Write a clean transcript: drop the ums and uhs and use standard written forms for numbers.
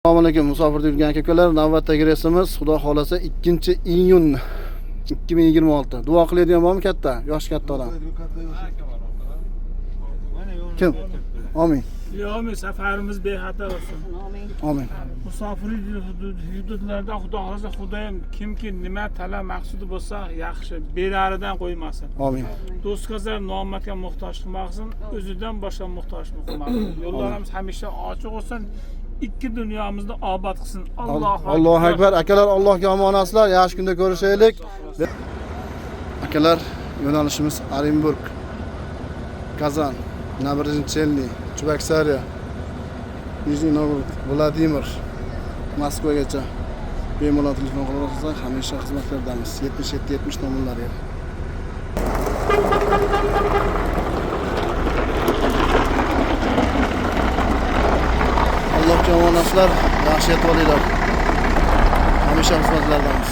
Assalomu alaykum musofirda yurgan aka-ukalar, navbatdagi reysimiz xudo xolasa 2-iyun 2026. Duo qiladigan bormi katta? Yosh katta odam. Kim? Amin. Amin. Safarimiz bexatar olsun. Amin. Musofirlik hududlarda xudo xolasa Xudoyim kimki nima talab maqsudi bo'lsa, yaxshi beraridan qo'ymasin. Amin. Do'stlar ne'matga muhtoj qilmasin, o'zidan boshqa muhtoj qilmasin. Yo'llarimiz hamisha ochiq olsin. İkki dunyomizni obod qilsin. Allohu akbar. Akalar, Allohga omonatlar. Yaxshi kunda ko'rishaylik. Akalar, yo'nalishimiz Orenburg, Kazan, Naberdincheli, Chubaksaria, Nijniy Novgorod, Vladimir, Moskvagacha bemalol telefon qilaversangiz, hamisha xizmatlardamiz. 77-70 nomerlarga. Allohga omonatlar, yaxshi yetib olinglar. Hamisha xizmatlardamiz.